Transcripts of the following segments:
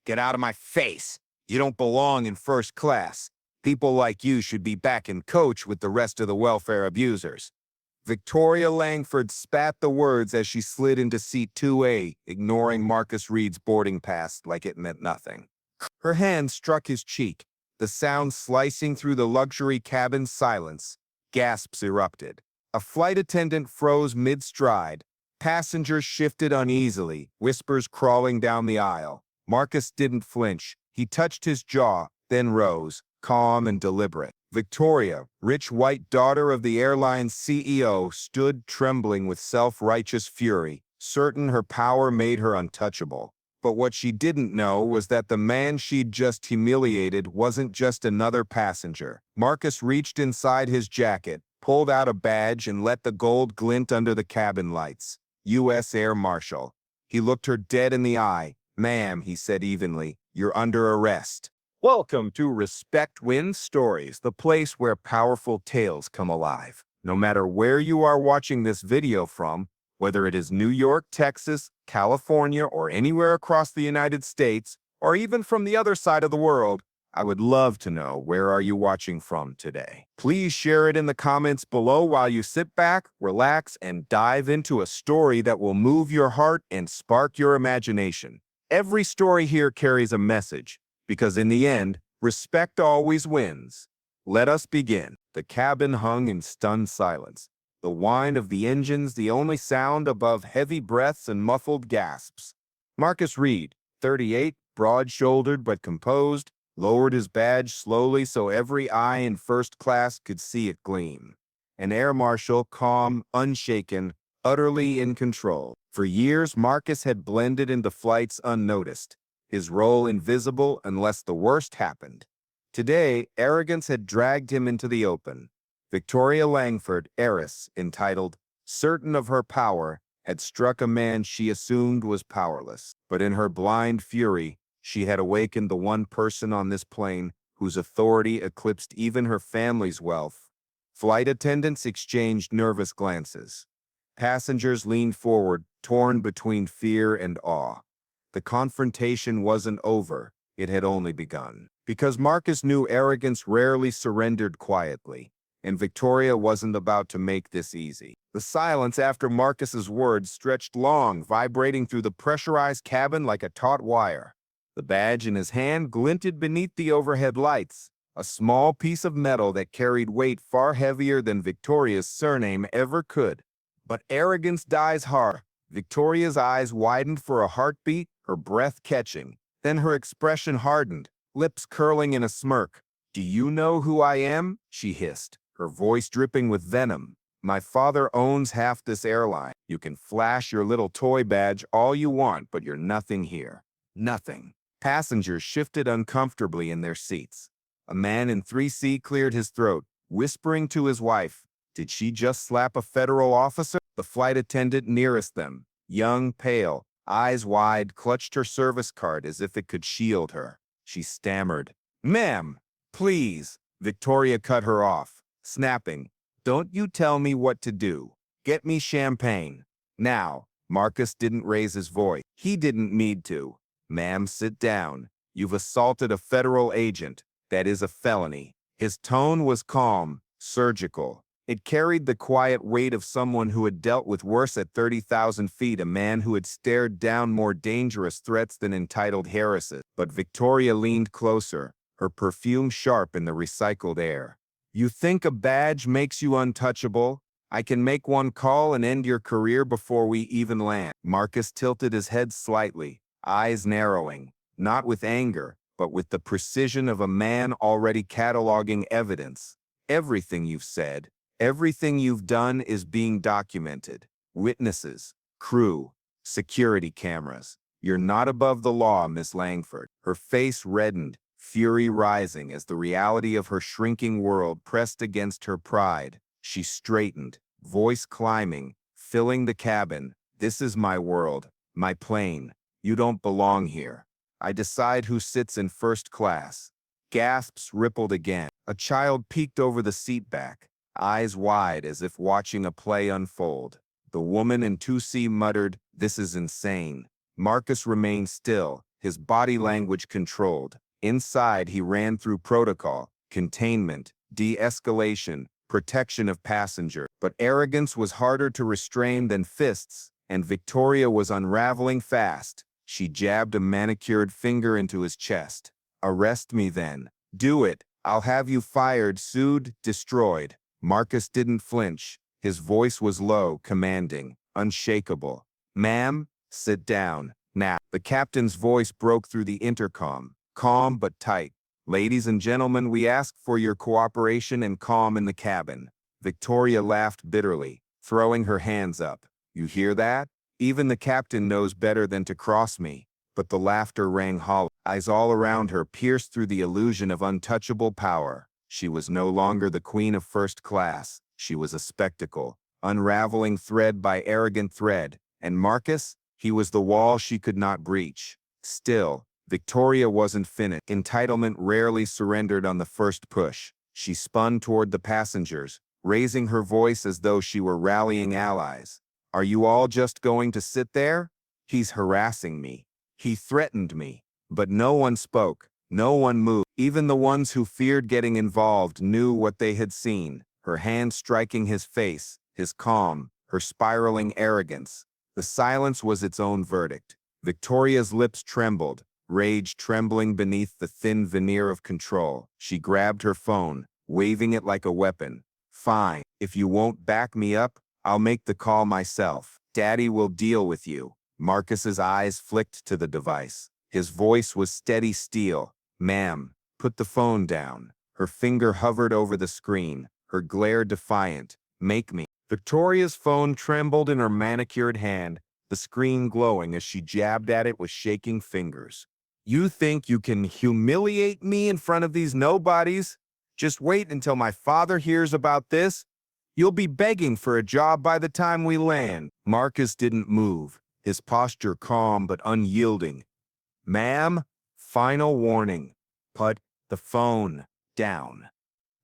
Get out of my face. You don't belong in first class. People like you should be back in coach with the rest of the welfare abusers. Victoria Langford spat the words as she slid into seat 2A, ignoring Marcus Reed's boarding pass like it meant nothing. Her hand struck his cheek, the sound slicing through the luxury cabin's silence. Gasps erupted. A flight attendant froze mid-stride. Passengers shifted uneasily, whispers crawling down the aisle. Marcus didn't flinch. He touched his jaw, then rose, calm and deliberate. Victoria, rich white daughter of the airline's CEO, stood trembling with self-righteous fury, certain her power made her untouchable. But what she didn't know was that the man she'd just humiliated wasn't just another passenger. Marcus reached inside his jacket, pulled out a badge, and let the gold glint under the cabin lights. US Air Marshal. He looked her dead in the eye. "Ma'am," he said evenly, "you're under arrest." Welcome to Respect Wins Stories, the place where powerful tales come alive. No matter where you are watching this video from, whether it is New York, Texas, California, or anywhere across the United States, or even from the other side of the world, I would love to know, where are you watching from today? Please share it in the comments below while you sit back, relax, and dive into a story that will move your heart and spark your imagination. Every story here carries a message, because in the end, respect always wins. Let us begin. The cabin hung in stunned silence. The whine of the engines the only sound above heavy breaths and muffled gasps. Marcus Reed, 38, broad-shouldered but composed, lowered his badge slowly so every eye in first class could see it gleam. An air marshal, calm, unshaken, utterly in control. For years, Marcus had blended into flights unnoticed, his role invisible unless the worst happened. Today, arrogance had dragged him into the open. Victoria Langford, heiress, entitled, certain of her power, had struck a man she assumed was powerless. But in her blind fury, she had awakened the one person on this plane whose authority eclipsed even her family's wealth. Flight attendants exchanged nervous glances. Passengers leaned forward, torn between fear and awe. The confrontation wasn't over, it had only begun. Because Marcus knew arrogance rarely surrendered quietly, and Victoria wasn't about to make this easy. The silence after Marcus's words stretched long, vibrating through the pressurized cabin like a taut wire. The badge in his hand glinted beneath the overhead lights, a small piece of metal that carried weight far heavier than Victoria's surname ever could. But arrogance dies hard. Victoria's eyes widened for a heartbeat, her breath catching. Then her expression hardened, lips curling in a smirk. "Do you know who I am?" she hissed, her voice dripping with venom. "My father owns half this airline. You can flash your little toy badge all you want, but you're nothing here. Nothing." Passengers shifted uncomfortably in their seats. A man in 3C cleared his throat, whispering to his wife, "Did she just slap a federal officer?" The flight attendant nearest them, young, pale, eyes wide, clutched her service card as if it could shield her. She stammered, "Ma'am, please." Victoria cut her off, snapping, "Don't you tell me what to do. Get me champagne. Now." Marcus didn't raise his voice. He didn't need to. "Ma'am, sit down. You've assaulted a federal agent. That is a felony." His tone was calm, surgical. It carried the quiet weight of someone who had dealt with worse at 30,000 feet, a man who had stared down more dangerous threats than entitled heiresses. But Victoria leaned closer, her perfume sharp in the recycled air. "You think a badge makes you untouchable? I can make one call and end your career before we even land." Marcus tilted his head slightly, eyes narrowing, not with anger, but with the precision of a man already cataloging evidence. "Everything you've said, everything you've done is being documented. Witnesses, crew, security cameras. You're not above the law, Miss Langford." Her face reddened, fury rising as the reality of her shrinking world pressed against her pride. She straightened, voice climbing, filling the cabin. "This is my world, my plane. You don't belong here. I decide who sits in first class." Gasps rippled again. A child peeked over the seat back, eyes wide as if watching a play unfold. The woman in 2C muttered, "This is insane." Marcus remained still, his body language controlled. Inside, he ran through protocol, containment, de-escalation, protection of passenger. But arrogance was harder to restrain than fists, and Victoria was unraveling fast. She jabbed a manicured finger into his chest. "Arrest me then. Do it. I'll have you fired, sued, destroyed." Marcus didn't flinch. His voice was low, commanding, unshakable. "Ma'am, sit down. Now." The captain's voice broke through the intercom, calm but tight. "Ladies and gentlemen, we ask for your cooperation and calm in the cabin." Victoria laughed bitterly, throwing her hands up. "You hear that? Even the captain knows better than to cross me." But the laughter rang hollow. Eyes all around her pierced through the illusion of untouchable power. She was no longer the queen of first class. She was a spectacle, unraveling thread by arrogant thread. And Marcus? He was the wall she could not breach. Still, Victoria wasn't finished. Entitlement rarely surrendered on the first push. She spun toward the passengers, raising her voice as though she were rallying allies. "Are you all just going to sit there? He's harassing me. He threatened me." But no one spoke. No one moved. Even the ones who feared getting involved knew what they had seen. Her hand striking his face, his calm, her spiraling arrogance. The silence was its own verdict. Victoria's lips trembled, rage trembling beneath the thin veneer of control. She grabbed her phone, waving it like a weapon. "Fine. If you won't back me up, I'll make the call myself. Daddy will deal with you." Marcus's eyes flicked to the device. His voice was steady steel. "Ma'am, put the phone down." Her finger hovered over the screen, her glare defiant. "Make me." Victoria's phone trembled in her manicured hand, the screen glowing as she jabbed at it with shaking fingers. "You think you can humiliate me in front of these nobodies? Just wait until my father hears about this. You'll be begging for a job by the time we land." Marcus didn't move, his posture calm but unyielding. "Ma'am, final warning. Put the phone down."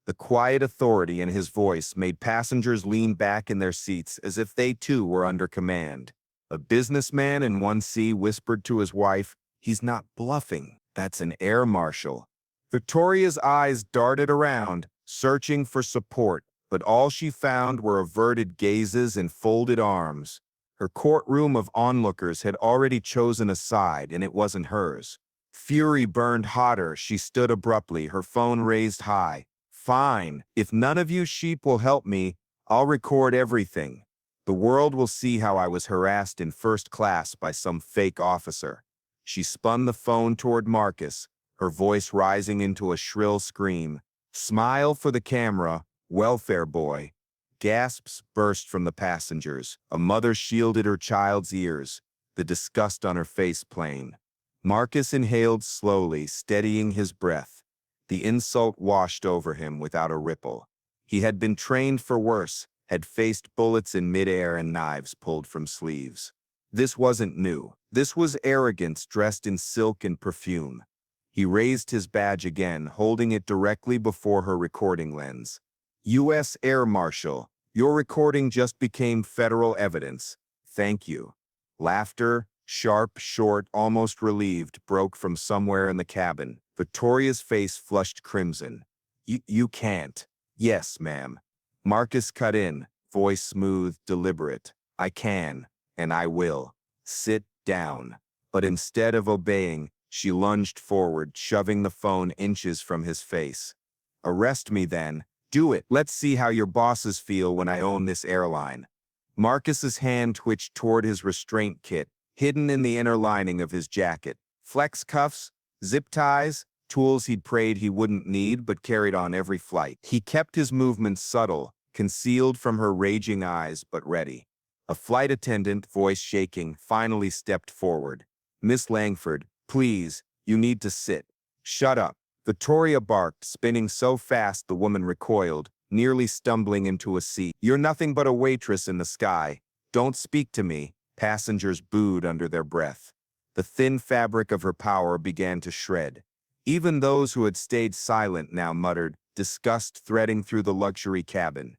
The quiet authority in his voice made passengers lean back in their seats as if they too were under command. A businessman in 1C whispered to his wife, "He's not bluffing. That's an air marshal." Victoria's eyes darted around, searching for support, but all she found were averted gazes and folded arms. Her courtroom of onlookers had already chosen a side, and it wasn't hers. Fury burned hotter. She stood abruptly, her phone raised high. "Fine. If none of you sheep will help me, I'll record everything. The world will see how I was harassed in first class by some fake officer." She spun the phone toward Marcus, her voice rising into a shrill scream. "Smile for the camera, welfare boy." Gasps burst from the passengers. A mother shielded her child's ears, the disgust on her face plain. Marcus inhaled slowly, steadying his breath. The insult washed over him without a ripple. He had been trained for worse, had faced bullets in midair and knives pulled from sleeves. This wasn't new. This was arrogance dressed in silk and perfume. He raised his badge again, holding it directly before her recording lens. "U.S. Air Marshal, your recording just became federal evidence. Thank you." Laughter, sharp, short, almost relieved, broke from somewhere in the cabin. Victoria's face flushed crimson. You can't." "Yes, ma'am." Marcus cut in, voice smooth, deliberate. "I can, and I will. Sit down." But instead of obeying, she lunged forward, shoving the phone inches from his face. "Arrest me then. Do it. Let's see how your bosses feel when I own this airline." Marcus's hand twitched toward his restraint kit, hidden in the inner lining of his jacket. Flex cuffs, zip ties, tools he'd prayed he wouldn't need but carried on every flight. He kept his movements subtle, concealed from her raging eyes, but ready. A flight attendant, voice shaking, finally stepped forward. "Miss Langford, please, you need to sit." "Shut up." Victoria barked, spinning so fast the woman recoiled, nearly stumbling into a seat. "You're nothing but a waitress in the sky. Don't speak to me." Passengers booed under their breath. The thin fabric of her power began to shred. Even those who had stayed silent now muttered, disgust threading through the luxury cabin.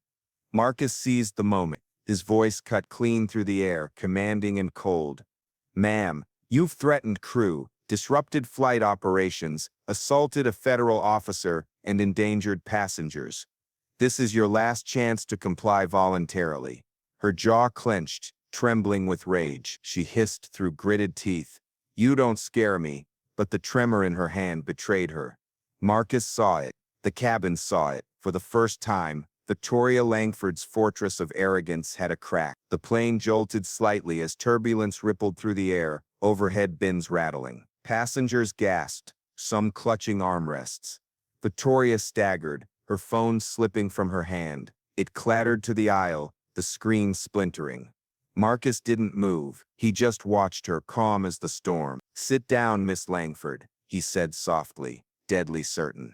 Marcus seized the moment, his voice cut clean through the air, commanding and cold. "Ma'am, you've threatened crew, disrupted flight operations, assaulted a federal officer, and endangered passengers. This is your last chance to comply voluntarily. Her jaw clenched, trembling with rage. She hissed through gritted teeth. You don't scare me, but the tremor in her hand betrayed her. Marcus saw it. The cabin saw it. For the first time, Victoria Langford's fortress of arrogance had a crack. The plane jolted slightly as turbulence rippled through the air, overhead bins rattling. Passengers gasped, some clutching armrests. Victoria staggered, her phone slipping from her hand. It clattered to the aisle, the screen splintering. Marcus didn't move. He just watched her, calm as the storm. Sit down, Miss Langford, he said softly, deadly certain.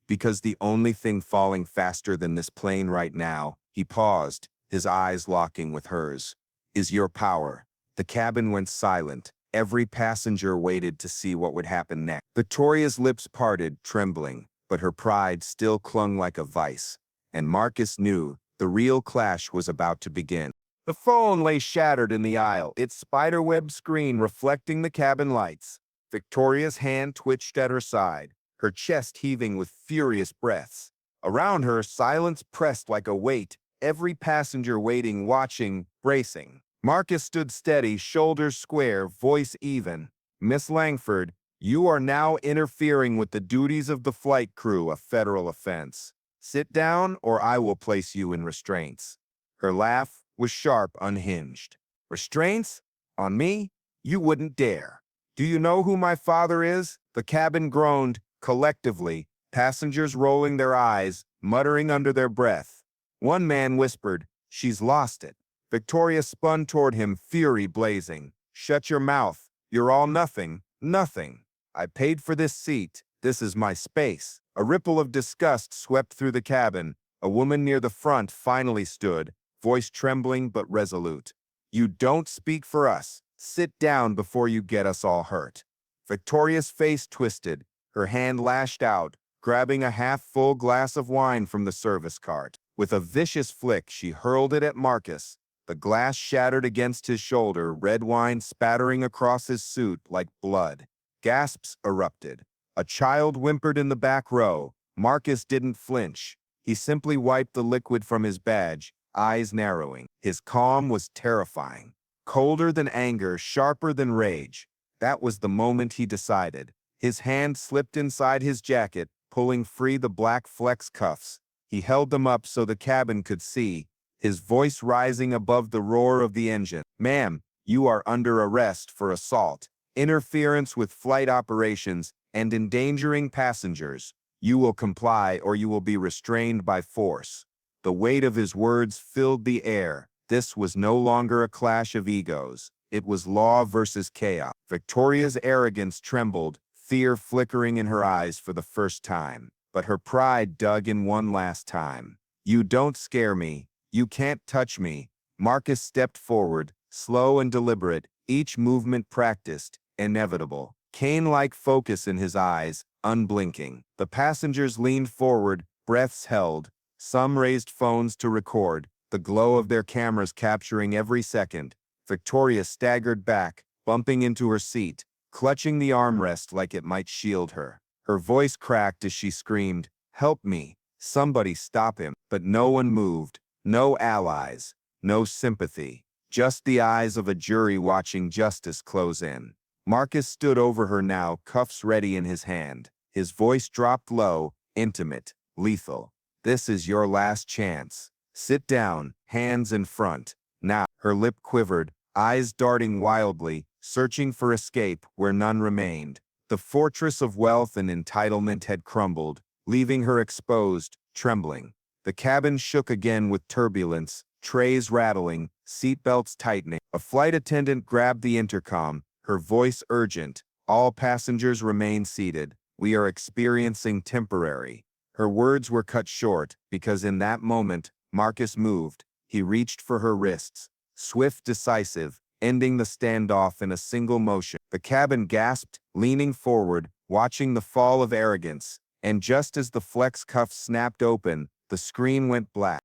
Because the only thing falling faster than this plane right now, he paused, his eyes locking with hers, is your power. The cabin went silent. Every passenger waited to see what would happen next. Victoria's lips parted, trembling, but her pride still clung like a vice. And Marcus knew the real clash was about to begin. The phone lay shattered in the aisle, its spiderweb screen reflecting the cabin lights. Victoria's hand twitched at her side, her chest heaving with furious breaths. Around her, silence pressed like a weight, every passenger waiting, watching, bracing. Marcus stood steady, shoulders square, voice even. Miss Langford, you are now interfering with the duties of the flight crew, a federal offense. Sit down, or I will place you in restraints. Her laugh was sharp, unhinged. Restraints? On me? You wouldn't dare. Do you know who my father is? The cabin groaned, collectively, passengers rolling their eyes, muttering under their breath. One man whispered, she's lost it. Victoria spun toward him, fury blazing. Shut your mouth. You're all nothing, nothing. I paid for this seat. This is my space. A ripple of disgust swept through the cabin. A woman near the front finally stood, voice trembling but resolute. You don't speak for us. Sit down before you get us all hurt. Victoria's face twisted. Her hand lashed out, grabbing a half-full glass of wine from the service cart. With a vicious flick, she hurled it at Marcus. The glass shattered against his shoulder, red wine spattering across his suit like blood. Gasps erupted. A child whimpered in the back row. Marcus didn't flinch. He simply wiped the liquid from his badge, eyes narrowing. His calm was terrifying. Colder than anger, sharper than rage. That was the moment he decided. His hand slipped inside his jacket, pulling free the black flex cuffs. He held them up so the cabin could see, his voice rising above the roar of the engine. Ma'am, you are under arrest for assault, interference with flight operations, and endangering passengers. You will comply or you will be restrained by force. The weight of his words filled the air. This was no longer a clash of egos. It was law versus chaos. Victoria's arrogance trembled, fear flickering in her eyes for the first time. But her pride dug in one last time. You don't scare me. You can't touch me. Marcus stepped forward, slow and deliberate, each movement practiced, inevitable. Cain-like focus in his eyes, unblinking. The passengers leaned forward, breaths held. Some raised phones to record, the glow of their cameras capturing every second. Victoria staggered back, bumping into her seat, clutching the armrest like it might shield her. Her voice cracked as she screamed, "Help me! Somebody stop him!" But no one moved. No allies, no sympathy, just the eyes of a jury watching justice close in. Marcus stood over her now, cuffs ready in his hand. His voice dropped low, intimate, lethal. This is your last chance. Sit down, hands in front. Now, her lip quivered, eyes darting wildly, searching for escape where none remained. The fortress of wealth and entitlement had crumbled, leaving her exposed, trembling. The cabin shook again with turbulence, trays rattling, seatbelts tightening. A flight attendant grabbed the intercom, her voice urgent. All passengers remain seated. We are experiencing temporary. Her words were cut short, because in that moment, Marcus moved. He reached for her wrists. Swift, decisive, ending the standoff in a single motion. The cabin gasped, leaning forward, watching the fall of arrogance. And just as the flex cuffs snapped open, the screen went black.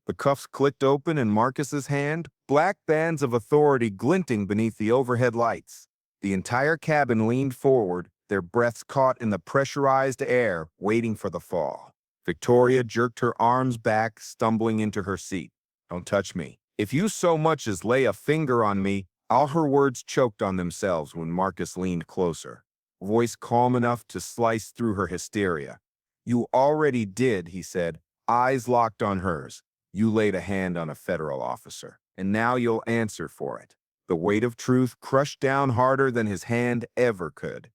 The cuffs clicked open in Marcus's hand, black bands of authority glinting beneath the overhead lights. The entire cabin leaned forward, their breaths caught in the pressurized air, waiting for the fall. Victoria jerked her arms back, stumbling into her seat. "Don't touch me. If you so much as lay a finger on me," all her words choked on themselves when Marcus leaned closer, voice calm enough to slice through her hysteria. "You already did," he said, eyes locked on hers. "You laid a hand on a federal officer, and now you'll answer for it." The weight of truth crushed down harder than his hand ever could.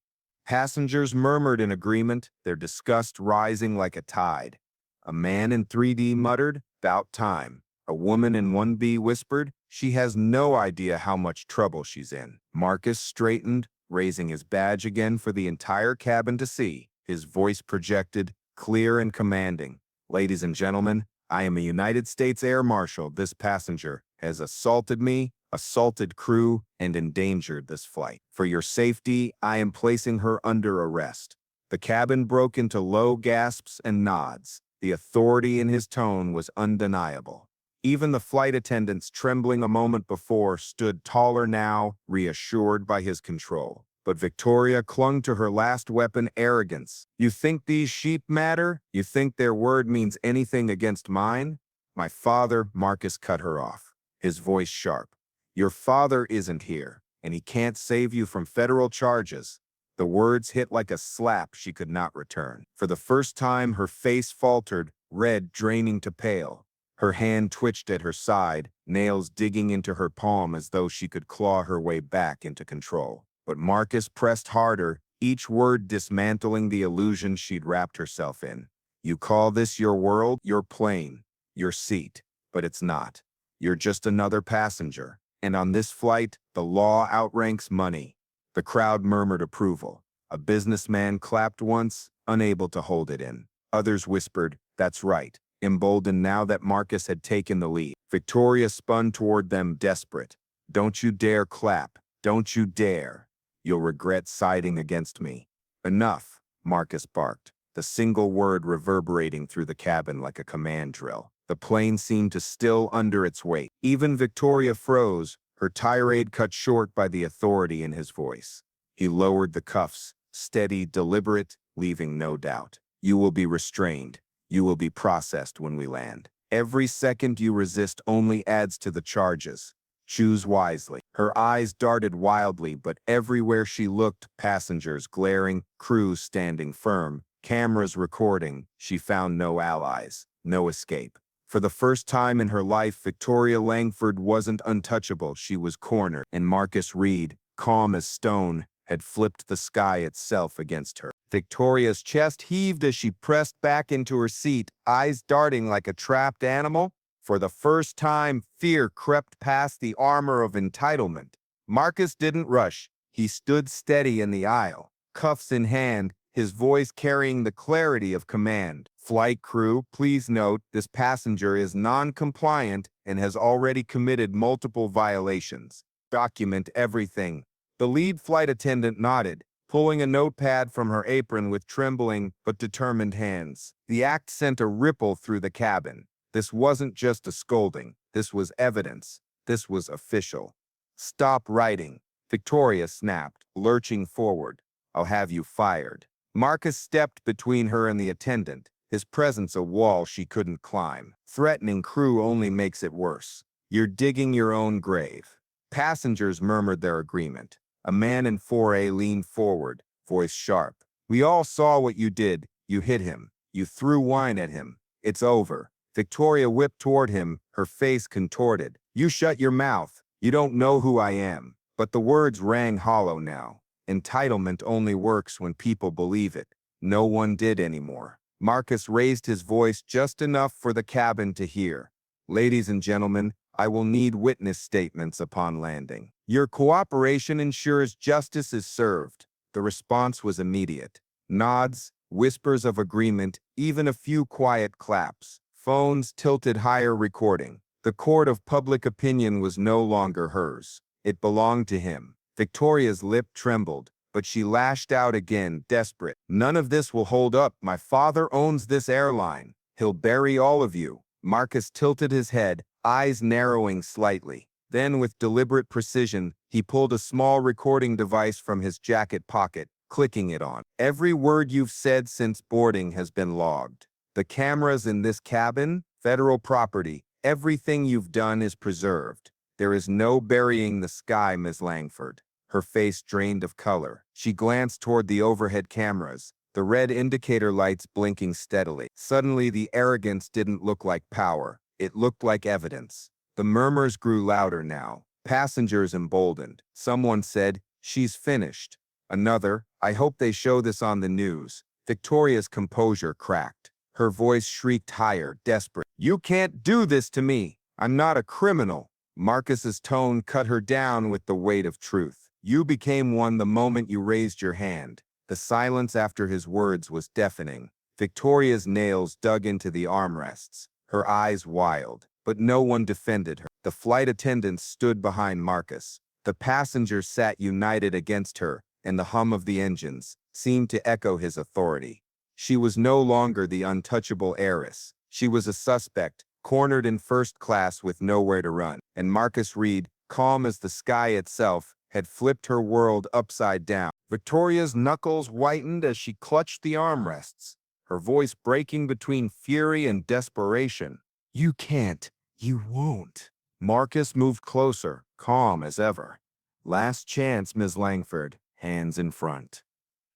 Passengers murmured in agreement, their disgust rising like a tide. A man in 3D muttered, "About time." A woman in 1B whispered, "She has no idea how much trouble she's in." Marcus straightened, raising his badge again for the entire cabin to see. His voice projected, clear and commanding. "Ladies and gentlemen, I am a United States Air Marshal. This passenger has assaulted me, assaulted crew, and endangered this flight. For your safety, I am placing her under arrest." The cabin broke into low gasps and nods. The authority in his tone was undeniable. Even the flight attendants, trembling a moment before, stood taller now, reassured by his control. But Victoria clung to her last weapon, arrogance. "You think these sheep matter? You think their word means anything against mine?" "My father," Marcus cut her off, his voice sharp. "Your father isn't here, and he can't save you from federal charges." The words hit like a slap she could not return. For the first time, her face faltered, red draining to pale. Her hand twitched at her side, nails digging into her palm as though she could claw her way back into control. But Marcus pressed harder, each word dismantling the illusion she'd wrapped herself in. "You call this your world, your plane, your seat, but it's not. You're just another passenger. And on this flight, the law outranks money." The crowd murmured approval. A businessman clapped once, unable to hold it in. Others whispered, "That's right," emboldened now that Marcus had taken the lead. Victoria spun toward them, desperate. "Don't you dare clap. Don't you dare. You'll regret siding against me." "Enough," Marcus barked, the single word reverberating through the cabin like a command drill. The plane seemed to still under its weight. Even Victoria froze, her tirade cut short by the authority in his voice. He lowered the cuffs, steady, deliberate, leaving no doubt. "You will be restrained. You will be processed when we land. Every second you resist only adds to the charges. Choose wisely." Her eyes darted wildly, but everywhere she looked, passengers glaring, crews standing firm, cameras recording, she found no allies, no escape. For the first time in her life, Victoria Langford wasn't untouchable. She was cornered, and Marcus Reed, calm as stone, had flipped the sky itself against her. Victoria's chest heaved as she pressed back into her seat, eyes darting like a trapped animal. For the first time, fear crept past the armor of entitlement. Marcus didn't rush. He stood steady in the aisle, cuffs in hand, his voice carrying the clarity of command. "Flight crew, please note this passenger is non-compliant and has already committed multiple violations. Document everything." The lead flight attendant nodded, pulling a notepad from her apron with trembling but determined hands. The act sent a ripple through the cabin. This wasn't just a scolding. This was evidence. This was official. "Stop writing," Victoria snapped, lurching forward. "I'll have you fired." Marcus stepped between her and the attendant, his presence a wall she couldn't climb. "Threatening crew only makes it worse. You're digging your own grave." Passengers murmured their agreement. A man in 4A leaned forward, voice sharp. "We all saw what you did. You hit him. You threw wine at him. It's over." Victoria whipped toward him, her face contorted. "You shut your mouth. You don't know who I am." But the words rang hollow now. Entitlement only works when people believe it. No one did anymore. Marcus raised his voice just enough for the cabin to hear. "Ladies and gentlemen, I will need witness statements upon landing. Your cooperation ensures justice is served." The response was immediate. Nods, whispers of agreement, even a few quiet claps. Phones tilted higher, recording. The court of public opinion was no longer hers. It belonged to him. Victoria's lip trembled, but she lashed out again, desperate. "None of this will hold up. My father owns this airline. He'll bury all of you." Marcus tilted his head, eyes narrowing slightly. Then, with deliberate precision, he pulled a small recording device from his jacket pocket, clicking it on. Every word you've said since boarding has been logged. The cameras in this cabin, federal property, everything you've done is preserved. There is no burying the sky, Ms. Langford. Her face drained of color. She glanced toward the overhead cameras, the red indicator lights blinking steadily. Suddenly, the arrogance didn't look like power. It looked like evidence. The murmurs grew louder now. Passengers emboldened. Someone said, "She's finished." Another, "I hope they show this on the news." Victoria's composure cracked. Her voice shrieked higher, desperate. "You can't do this to me. I'm not a criminal." Marcus's tone cut her down with the weight of truth. "You became one the moment you raised your hand." The silence after his words was deafening. Victoria's nails dug into the armrests, her eyes wild, but no one defended her. The flight attendants stood behind Marcus. The passengers sat united against her, and the hum of the engines seemed to echo his authority. She was no longer the untouchable heiress. She was a suspect, cornered in first class with nowhere to run. And Marcus Reed, calm as the sky itself, had flipped her world upside down. Victoria's knuckles whitened as she clutched the armrests, her voice breaking between fury and desperation. "You can't. You won't." Marcus moved closer, calm as ever. "Last chance, Ms. Langford," hands in front.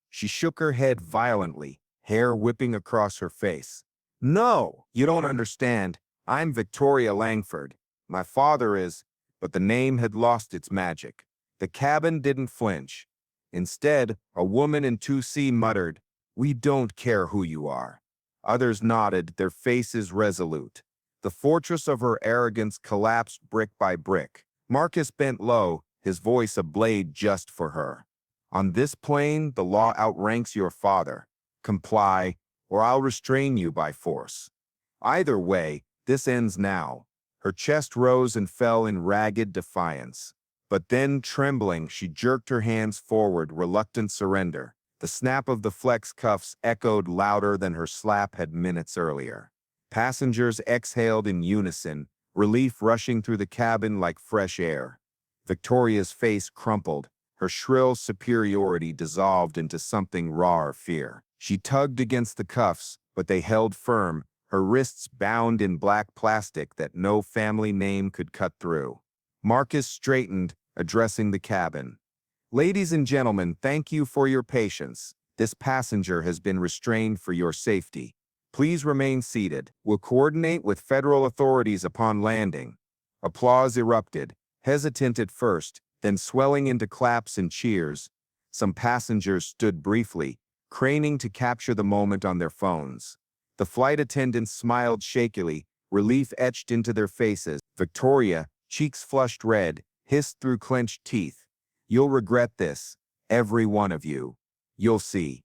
She shook her head violently, hair whipping across her face. "No, you don't understand. I'm Victoria Langford. My father is..." But the name had lost its magic. The cabin didn't flinch. Instead, a woman in 2C muttered, "We don't care who you are." Others nodded, their faces resolute. The fortress of her arrogance collapsed brick by brick. Marcus bent low, his voice a blade just for her. "On this plane, the law outranks your father. Comply, or I'll restrain you by force. Either way, this ends now." Her chest rose and fell in ragged defiance. But then, trembling, she jerked her hands forward, reluctant surrender. The snap of the flex cuffs echoed louder than her slap had minutes earlier. Passengers exhaled in unison, relief rushing through the cabin like fresh air. Victoria's face crumpled, her shrill superiority dissolved into something rawer fear. She tugged against the cuffs, but they held firm, her wrists bound in black plastic that no family name could cut through. Marcus straightened, addressing the cabin. "Ladies and gentlemen, thank you for your patience. This passenger has been restrained for your safety. Please remain seated. We'll coordinate with federal authorities upon landing." Applause erupted, hesitant at first, then swelling into claps and cheers. Some passengers stood briefly, craning to capture the moment on their phones. The flight attendants smiled shakily, relief etched into their faces. Victoria, cheeks flushed red, hissed through clenched teeth, "You'll regret this, every one of you. You'll see."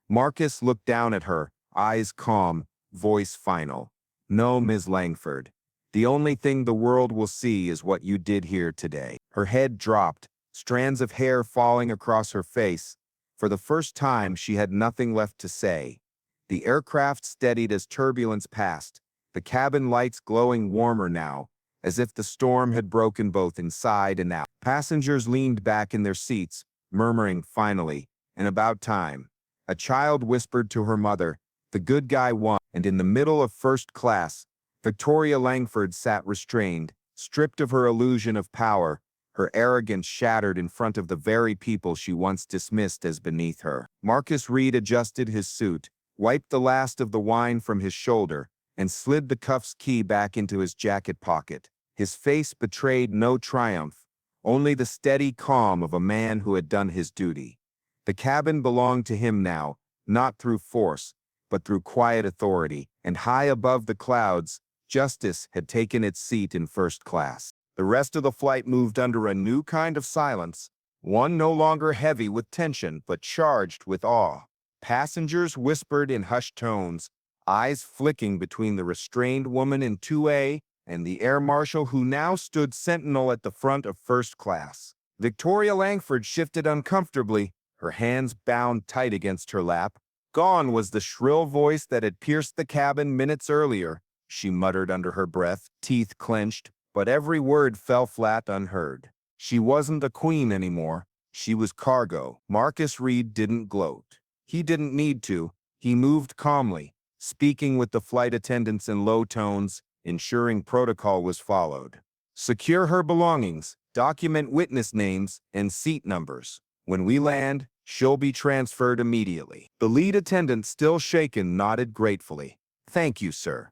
Marcus looked down at her, eyes calm, voice final. "No, Ms. Langford. The only thing the world will see is what you did here today." Her head dropped, strands of hair falling across her face. For the first time, she had nothing left to say. The aircraft steadied as turbulence passed, the cabin lights glowing warmer now, as if the storm had broken both inside and out. Passengers leaned back in their seats, murmuring finally, "And about time." A child whispered to her mother, "The good guy won." And in the middle of first class, Victoria Langford sat restrained, stripped of her illusion of power, her arrogance shattered in front of the very people she once dismissed as beneath her. Marcus Reed adjusted his suit, wiped the last of the wine from his shoulder, and slid the cuff's key back into his jacket pocket. His face betrayed no triumph, only the steady calm of a man who had done his duty. The cabin belonged to him now, not through force, but through quiet authority, and high above the clouds, justice had taken its seat in first class. The rest of the flight moved under a new kind of silence, one no longer heavy with tension, but charged with awe. Passengers whispered in hushed tones, eyes flicking between the restrained woman in 2A and the air marshal who now stood sentinel at the front of first class. Victoria Langford shifted uncomfortably, her hands bound tight against her lap. Gone was the shrill voice that had pierced the cabin minutes earlier. She muttered under her breath, teeth clenched, but every word fell flat unheard. She wasn't a queen anymore. She was cargo. Marcus Reed didn't gloat. He didn't need to. He moved calmly, speaking with the flight attendants in low tones, ensuring protocol was followed. Secure her belongings, document witness names, and seat numbers. When we land, she'll be transferred immediately. The lead attendant, still shaken, nodded gratefully. Thank you, sir.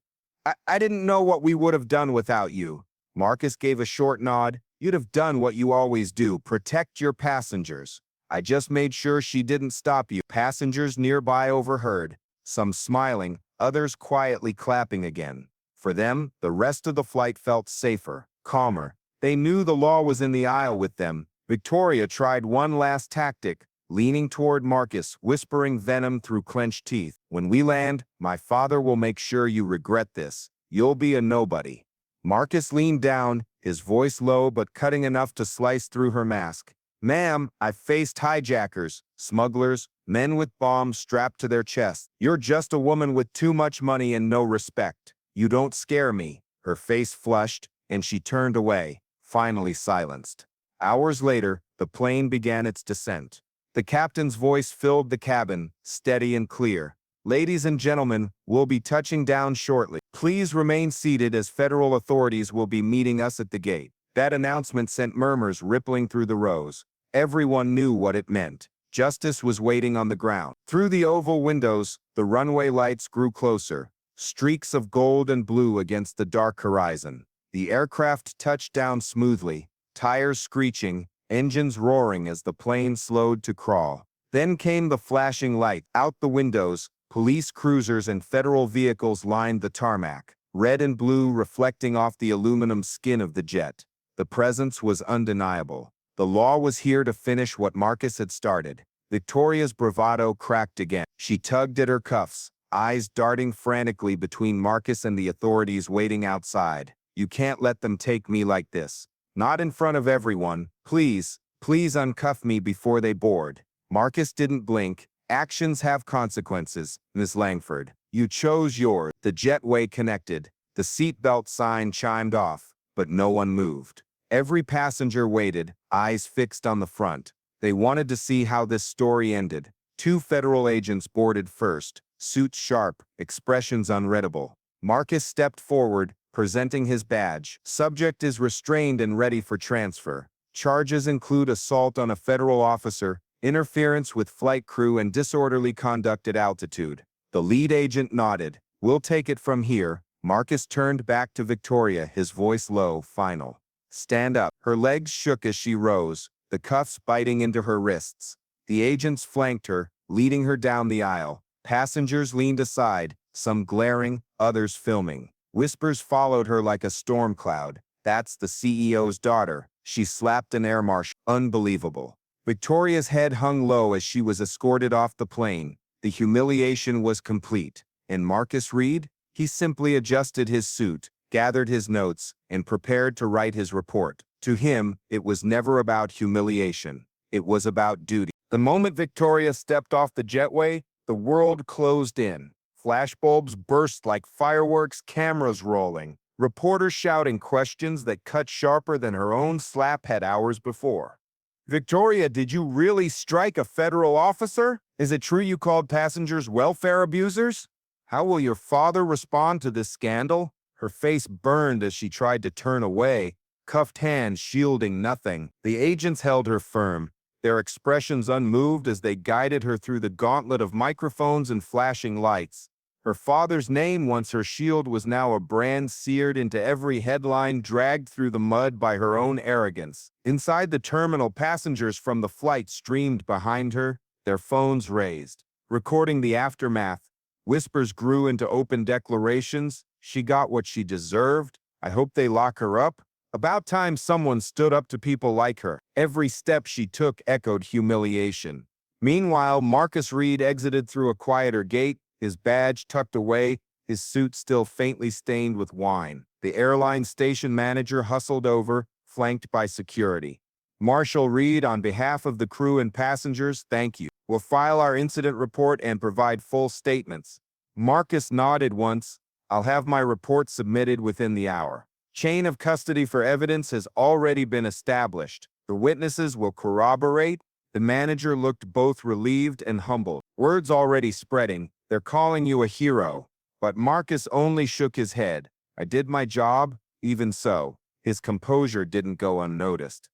I didn't know what we would have done without you. Marcus gave a short nod. You'd have done what you always do, protect your passengers. I just made sure she didn't stop you. Passengers nearby overheard, some smiling, others quietly clapping again. For them, the rest of the flight felt safer, calmer. They knew the law was in the aisle with them. Victoria tried one last tactic, leaning toward Marcus, whispering venom through clenched teeth. When we land, my father will make sure you regret this. You'll be a nobody. Marcus leaned down, his voice low but cutting enough to slice through her mask. Ma'am, I've faced hijackers, smugglers, men with bombs strapped to their chests. You're just a woman with too much money and no respect. You don't scare me. Her face flushed, and she turned away, finally silenced. Hours later, the plane began its descent. The captain's voice filled the cabin, steady and clear. Ladies and gentlemen, we'll be touching down shortly. Please remain seated as federal authorities will be meeting us at the gate. That announcement sent murmurs rippling through the rows. Everyone knew what it meant. Justice was waiting on the ground. Through the oval windows, the runway lights grew closer, streaks of gold and blue against the dark horizon. The aircraft touched down smoothly, tires screeching, engines roaring as the plane slowed to crawl. Then came the flashing light. Out the windows, police cruisers and federal vehicles lined the tarmac, red and blue reflecting off the aluminum skin of the jet. The presence was undeniable. The law was here to finish what Marcus had started. Victoria's bravado cracked again. She tugged at her cuffs, eyes darting frantically between Marcus and the authorities waiting outside. You can't let them take me like this. Not in front of everyone. Please, please uncuff me before they board. Marcus didn't blink. Actions have consequences, Miss Langford. You chose yours. The jetway connected. The seatbelt sign chimed off, but no one moved. Every passenger waited, eyes fixed on the front. They wanted to see how this story ended. 2 federal agents boarded first, suits sharp, expressions unreadable. Marcus stepped forward, presenting his badge. Subject is restrained and ready for transfer. Charges include assault on a federal officer, interference with flight crew, and disorderly conduct at altitude. The lead agent nodded. We'll take it from here. Marcus turned back to Victoria, his voice low, final. Stand up. Her legs shook as she rose, the cuffs biting into her wrists. The agents flanked her, leading her down the aisle. Passengers leaned aside, some glaring, others filming. Whispers followed her like a storm cloud. That's the CEO's daughter. She slapped an air marshal. Unbelievable. Victoria's head hung low as she was escorted off the plane. The humiliation was complete. And Marcus Reed? He simply adjusted his suit, gathered his notes, and prepared to write his report. To him, it was never about humiliation. It was about duty. The moment Victoria stepped off the jetway, the world closed in. Flashbulbs burst like fireworks, cameras rolling, reporters shouting questions that cut sharper than her own slap had hours before. Victoria, did you really strike a federal officer? Is it true you called passengers welfare abusers? How will your father respond to this scandal? Her face burned as she tried to turn away, cuffed hands shielding nothing. The agents held her firm, their expressions unmoved as they guided her through the gauntlet of microphones and flashing lights. Her father's name, once her shield, was now a brand seared into every headline, dragged through the mud by her own arrogance. Inside the terminal, passengers from the flight streamed behind her, their phones raised, recording the aftermath. Whispers grew into open declarations. She got what she deserved. I hope they lock her up. About time someone stood up to people like her. Every step she took echoed humiliation. Meanwhile, Marcus Reed exited through a quieter gate, his badge tucked away, his suit still faintly stained with wine. The airline station manager hustled over, flanked by security. Marshal Reed, on behalf of the crew and passengers, thank you. We'll file our incident report and provide full statements. Marcus nodded once. I'll have my report submitted within the hour. Chain of custody for evidence has already been established. The witnesses will corroborate. The manager looked both relieved and humbled. Word's already spreading. They're calling you a hero. But Marcus only shook his head. I did my job. Even so, his composure didn't go unnoticed.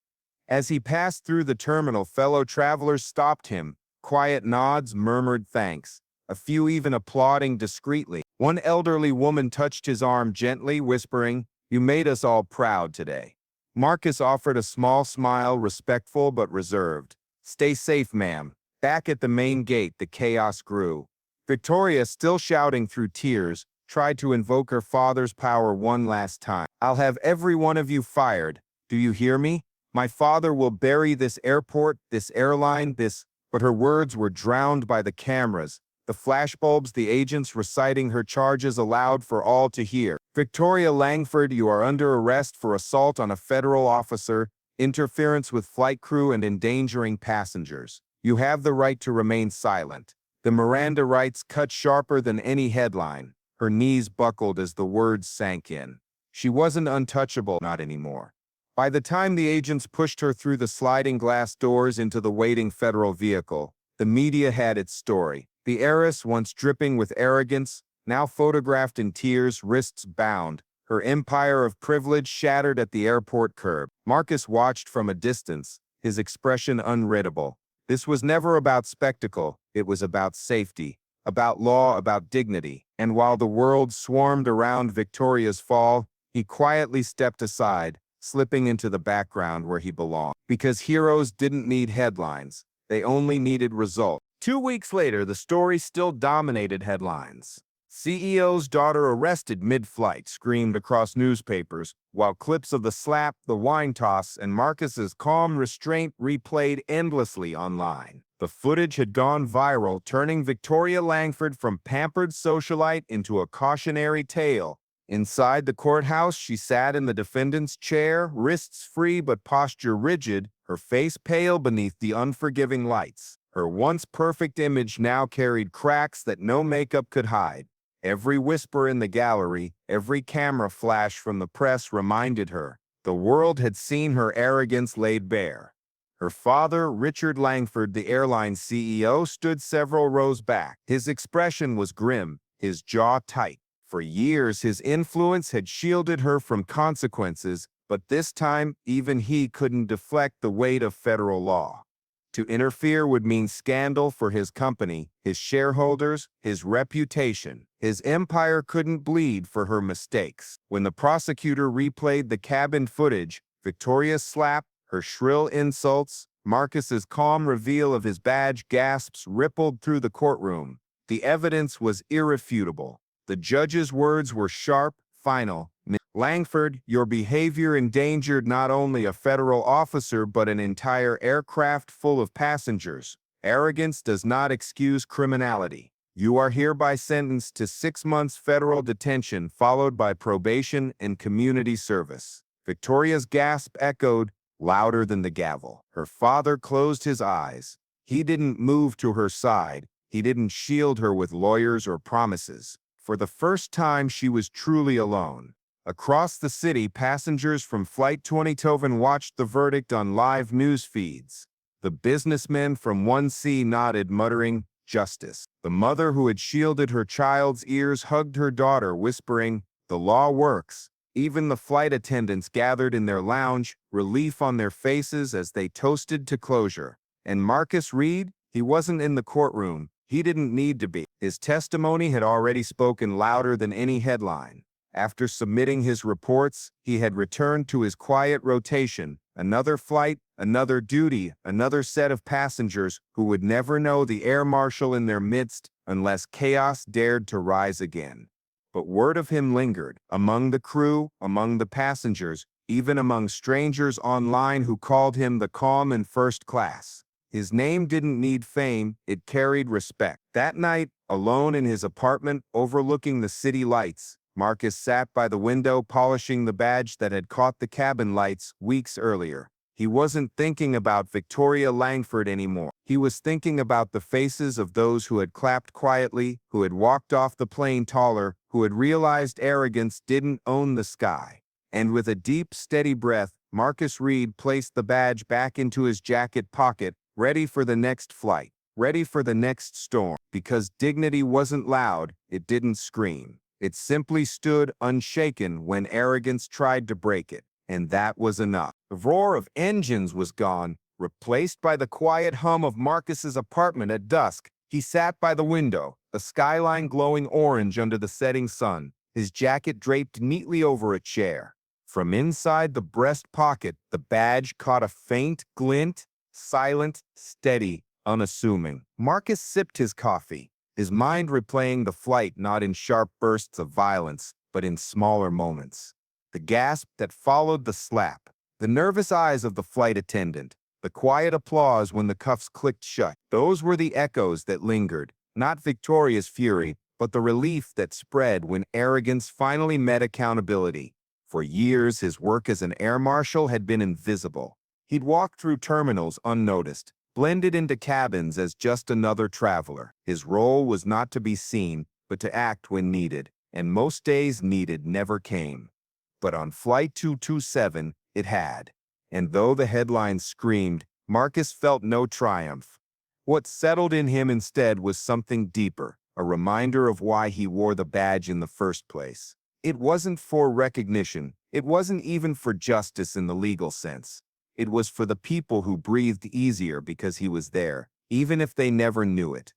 As he passed through the terminal, fellow travelers stopped him. Quiet nods, murmured thanks. A few even applauding discreetly. One elderly woman touched his arm gently, whispering, "You made us all proud today." Marcus offered a small smile, respectful but reserved. "Stay safe, ma'am." Back at the main gate, the chaos grew. Victoria, still shouting through tears, tried to invoke her father's power one last time. "I'll have every one of you fired. Do you hear me? My father will bury this airport, this airline, this—" But her words were drowned by the cameras, the flashbulbs, the agents reciting her charges aloud for all to hear. "Victoria Langford, you are under arrest for assault on a federal officer, interference with flight crew, and endangering passengers. You have the right to remain silent." The Miranda rights cut sharper than any headline. Her knees buckled as the words sank in. She wasn't untouchable, not anymore. By the time the agents pushed her through the sliding glass doors into the waiting federal vehicle, the media had its story. The heiress, once dripping with arrogance, now photographed in tears, wrists bound, her empire of privilege shattered at the airport curb. Marcus watched from a distance, his expression unreadable. This was never about spectacle, it was about safety, about law, about dignity. And while the world swarmed around Victoria's fall, he quietly stepped aside, slipping into the background where he belonged. Because heroes didn't need headlines, they only needed results. 2 weeks later, the story still dominated headlines. CEO's daughter arrested mid-flight screamed across newspapers, while clips of the slap, the wine toss, and Marcus's calm restraint replayed endlessly online. The footage had gone viral, turning Victoria Langford from pampered socialite into a cautionary tale. Inside the courthouse, she sat in the defendant's chair, wrists free but posture rigid, her face pale beneath the unforgiving lights. Her once perfect image now carried cracks that no makeup could hide. Every whisper in the gallery, every camera flash from the press reminded her the world had seen her arrogance laid bare. Her father, Richard Langford, the airline CEO, stood several rows back. His expression was grim, his jaw tight. For years, his influence had shielded her from consequences, but this time, even he couldn't deflect the weight of federal law. To interfere would mean scandal for his company, his shareholders, his reputation. His empire couldn't bleed for her mistakes. When the prosecutor replayed the cabin footage, Victoria's slap, her shrill insults, Marcus's calm reveal of his badge gasps rippled through the courtroom. The evidence was irrefutable. The judge's words were sharp, final. "Langford, your behavior endangered not only a federal officer but an entire aircraft full of passengers. Arrogance does not excuse criminality. You are hereby sentenced to 6 months federal detention followed by probation and community service." Victoria's gasp echoed, louder than the gavel. Her father closed his eyes. He didn't move to her side. He didn't shield her with lawyers or promises. For the first time, she was truly alone. Across the city, passengers from Flight 20 watched the verdict on live news feeds. The businessmen from 1C nodded, muttering, "Justice." The mother who had shielded her child's ears hugged her daughter, whispering, "The law works." Even the flight attendants gathered in their lounge, relief on their faces as they toasted to closure. And Marcus Reed? He wasn't in the courtroom. He didn't need to be. His testimony had already spoken louder than any headline. After submitting his reports, he had returned to his quiet rotation. Another flight, another duty, another set of passengers who would never know the air marshal in their midst unless chaos dared to rise again. But word of him lingered, among the crew, among the passengers, even among strangers online who called him the calm in first class. His name didn't need fame, it carried respect. That night, alone in his apartment overlooking the city lights, Marcus sat by the window polishing the badge that had caught the cabin lights weeks earlier. He wasn't thinking about Victoria Langford anymore. He was thinking about the faces of those who had clapped quietly, who had walked off the plane taller, who had realized arrogance didn't own the sky. And with a deep, steady breath, Marcus Reed placed the badge back into his jacket pocket, ready for the next flight, ready for the next storm. Because dignity wasn't loud, it didn't scream. It simply stood unshaken when arrogance tried to break it. And that was enough. The roar of engines was gone, replaced by the quiet hum of Marcus's apartment at dusk. He sat by the window, the skyline glowing orange under the setting sun, his jacket draped neatly over a chair. From inside the breast pocket, the badge caught a faint glint, silent, steady, unassuming. Marcus sipped his coffee, his mind replaying the flight not in sharp bursts of violence, but in smaller moments. The gasp that followed the slap, the nervous eyes of the flight attendant, the quiet applause when the cuffs clicked shut. Those were the echoes that lingered, not Victoria's fury, but the relief that spread when arrogance finally met accountability. For years, his work as an air marshal had been invisible. He'd walk through terminals unnoticed, blended into cabins as just another traveler. His role was not to be seen, but to act when needed, and most days needed never came. But on Flight 227, it had. And though the headlines screamed, Marcus felt no triumph. What settled in him instead was something deeper, a reminder of why he wore the badge in the first place. It wasn't for recognition. It wasn't even for justice in the legal sense. It was for the people who breathed easier because he was there, even if they never knew it.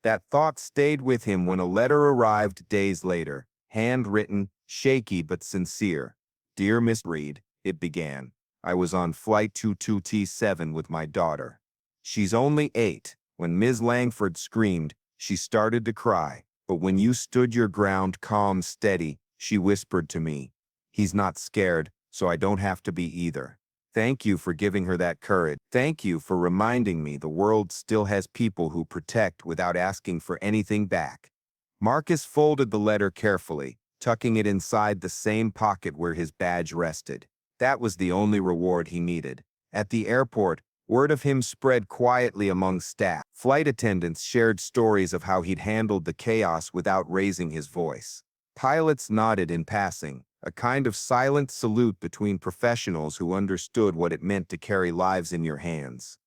That thought stayed with him when a letter arrived days later, handwritten, shaky but sincere. "Dear Miss Reed," it began. "I was on Flight 22T7 with my daughter. She's only 8. When Ms. Langford screamed, she started to cry. But when you stood your ground calm, steady, she whispered to me, 'He's not scared, so I don't have to be either.' Thank you for giving her that courage. Thank you for reminding me the world still has people who protect without asking for anything back." Marcus folded the letter carefully, tucking it inside the same pocket where his badge rested. That was the only reward he needed. At the airport, word of him spread quietly among staff. Flight attendants shared stories of how he'd handled the chaos without raising his voice. Pilots nodded in passing, a kind of silent salute between professionals who understood what it meant to carry lives in your hands.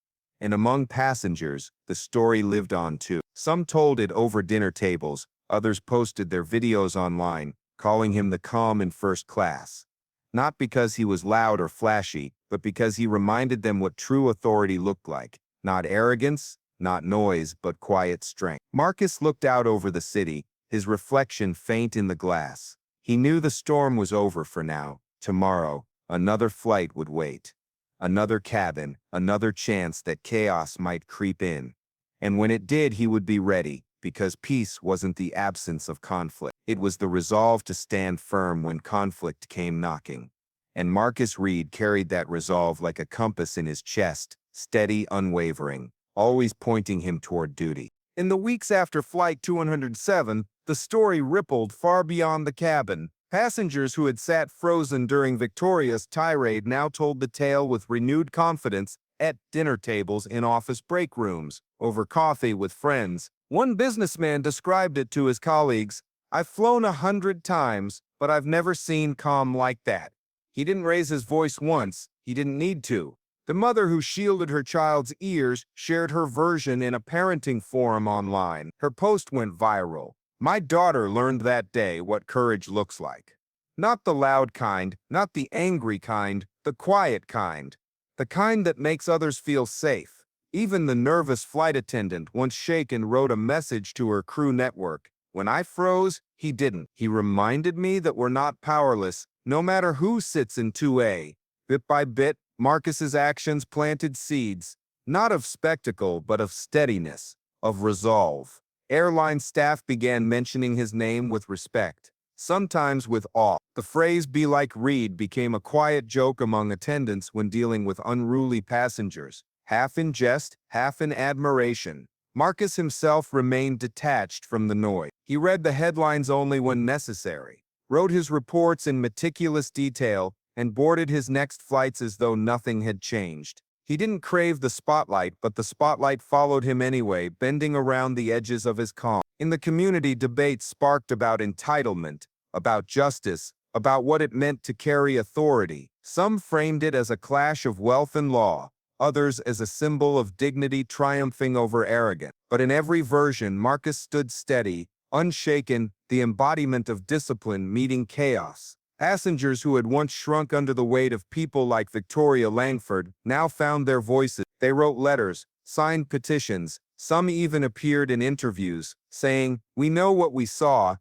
And among passengers, the story lived on too. Some told it over dinner tables, others posted their videos online, calling him the calm in first class. Not because he was loud or flashy, but because he reminded them what true authority looked like. Not arrogance, not noise, but quiet strength. Marcus looked out over the city, his reflection faint in the glass. He knew the storm was over for now. Tomorrow, another flight would wait. Another cabin, another chance that chaos might creep in. And when it did, he would be ready, because peace wasn't the absence of conflict. It was the resolve to stand firm when conflict came knocking. And Marcus Reed carried that resolve like a compass in his chest, steady, unwavering, always pointing him toward duty. In the weeks after Flight 207, the story rippled far beyond the cabin. Passengers who had sat frozen during Victoria's tirade now told the tale with renewed confidence at dinner tables in office break rooms, over coffee with friends. One businessman described it to his colleagues, "I've flown 100 times, but I've never seen calm like that." He didn't raise his voice once. He didn't need to. The mother who shielded her child's ears shared her version in a parenting forum online. Her post went viral. "My daughter learned that day what courage looks like. Not the loud kind, not the angry kind, the quiet kind. The kind that makes others feel safe." Even the nervous flight attendant, once shaken, wrote a message to her crew network. "When I froze, he didn't. He reminded me that we're not powerless, no matter who sits in 2A. Bit by bit, Marcus's actions planted seeds, not of spectacle, but of steadiness, of resolve. Airline staff began mentioning his name with respect, sometimes with awe. The phrase "be like Reed" became a quiet joke among attendants when dealing with unruly passengers, half in jest, half in admiration. Marcus himself remained detached from the noise. He read the headlines only when necessary, wrote his reports in meticulous detail, and boarded his next flights as though nothing had changed. He didn't crave the spotlight, but the spotlight followed him anyway, bending around the edges of his calm. In the community, debates sparked about entitlement, about justice, about what it meant to carry authority. Some framed it as a clash of wealth and law, others as a symbol of dignity triumphing over arrogance. But in every version, Marcus stood steady, unshaken, the embodiment of discipline meeting chaos. Passengers who had once shrunk under the weight of people like Victoria Langford now found their voices. They wrote letters, signed petitions, some even appeared in interviews, saying, "We know what we saw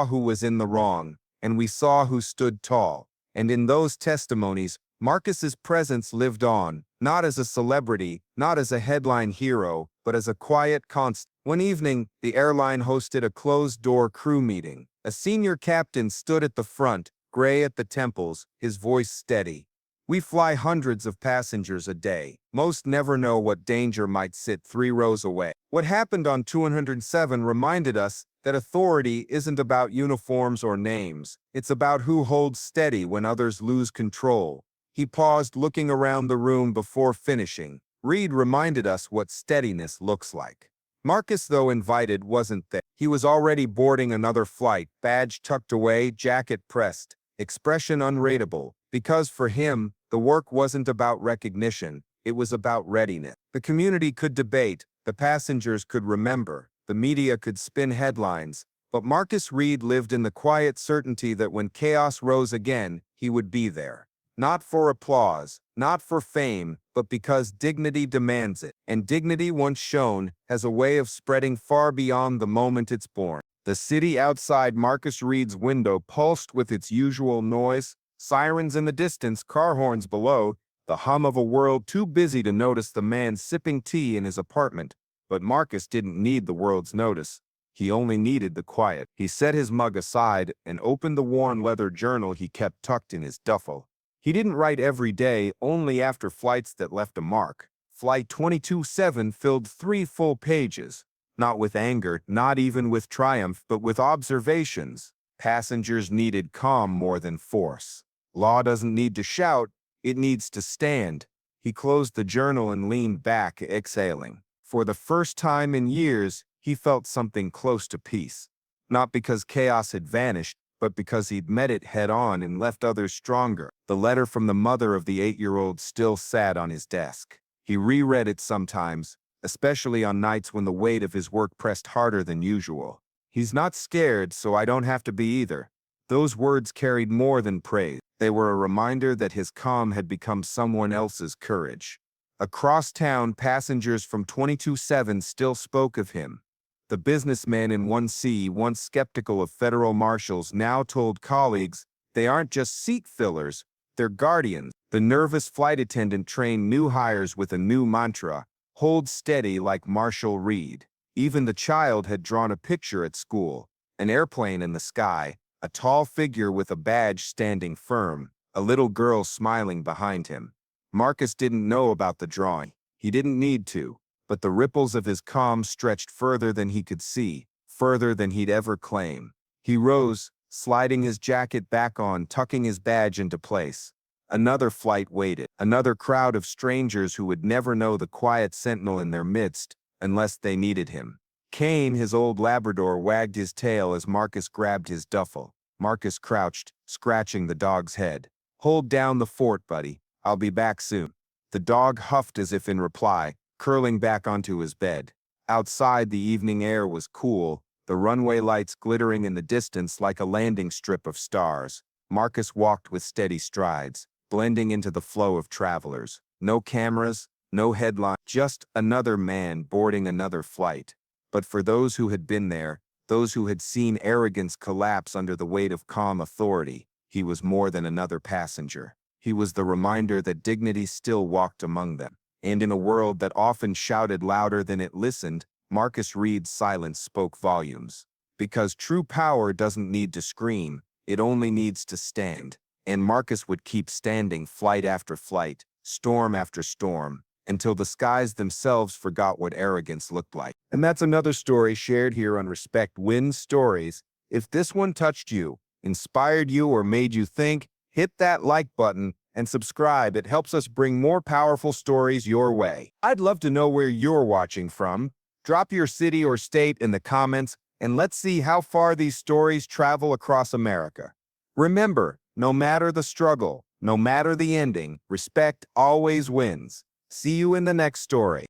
who was in the wrong, and we saw who stood tall." And in those testimonies, Marcus's presence lived on, not as a celebrity, not as a headline hero, but as a quiet constant. One evening, the airline hosted a closed-door crew meeting. A senior captain stood at the front, gray at the temples, his voice steady. "We fly hundreds of passengers a day. Most never know what danger might sit 3 rows away." What happened on 207 reminded us that authority isn't about uniforms or names. It's about who holds steady when others lose control. He paused, looking around the room before finishing. Reed reminded us what steadiness looks like. Marcus, though invited, wasn't there. He was already boarding another flight, badge tucked away, jacket pressed, expression unreadable, because for him, the work wasn't about recognition, it was about readiness. The community could debate, the passengers could remember, the media could spin headlines, but Marcus Reed lived in the quiet certainty that when chaos rose again, he would be there. Not for applause, not for fame, but because dignity demands it. And dignity, once shown, has a way of spreading far beyond the moment it's born. The city outside Marcus Reed's window pulsed with its usual noise, sirens in the distance, car horns below, the hum of a world too busy to notice the man sipping tea in his apartment. But Marcus didn't need the world's notice. He only needed the quiet. He set his mug aside and opened the worn leather journal he kept tucked in his duffel. He didn't write every day, only after flights that left a mark. Flight 227 filled 3 full pages. Not with anger, not even with triumph, but with observations. Passengers needed calm more than force. Law doesn't need to shout, it needs to stand. He closed the journal and leaned back, exhaling. For the first time in years, he felt something close to peace. Not because chaos had vanished, but because he'd met it head-on and left others stronger. The letter from the mother of the 8-year-old still sat on his desk. He reread it sometimes, especially on nights when the weight of his work pressed harder than usual. "He's not scared, so I don't have to be either." Those words carried more than praise. They were a reminder that his calm had become someone else's courage. Across town, passengers from 227 still spoke of him. The businessman in 1C, once skeptical of federal marshals, now told colleagues they aren't just seat fillers, they're guardians. The nervous flight attendant trained new hires with a new mantra, "Hold steady like Marshal Reed." Even the child had drawn a picture at school, an airplane in the sky, a tall figure with a badge standing firm, a little girl smiling behind him. Marcus didn't know about the drawing. He didn't need to. But the ripples of his calm stretched further than he could see, further than he'd ever claim. He rose, sliding his jacket back on, tucking his badge into place. Another flight waited, another crowd of strangers who would never know the quiet sentinel in their midst unless they needed him. Kane, his old Labrador, wagged his tail as Marcus grabbed his duffel. Marcus crouched, scratching the dog's head. "Hold down the fort, buddy. I'll be back soon." The dog huffed as if in reply, curling back onto his bed. Outside, the evening air was cool, the runway lights glittering in the distance like a landing strip of stars. Marcus walked with steady strides, blending into the flow of travelers. No cameras, no headline, just another man boarding another flight. But for those who had been there, those who had seen arrogance collapse under the weight of calm authority, he was more than another passenger. He was the reminder that dignity still walked among them. And in a world that often shouted louder than it listened, Marcus Reed's silence spoke volumes. Because true power doesn't need to scream, it only needs to stand. And Marcus would keep standing flight after flight, storm after storm, until the skies themselves forgot what arrogance looked like. And that's another story shared here on Respect Wins Stories. If this one touched you, inspired you, or made you think, hit that like button and subscribe. It helps us bring more powerful stories your way. I'd love to know where you're watching from. Drop your city or state in the comments, and let's see how far these stories travel across America. Remember, no matter the struggle, no matter the ending, respect always wins. See you in the next story.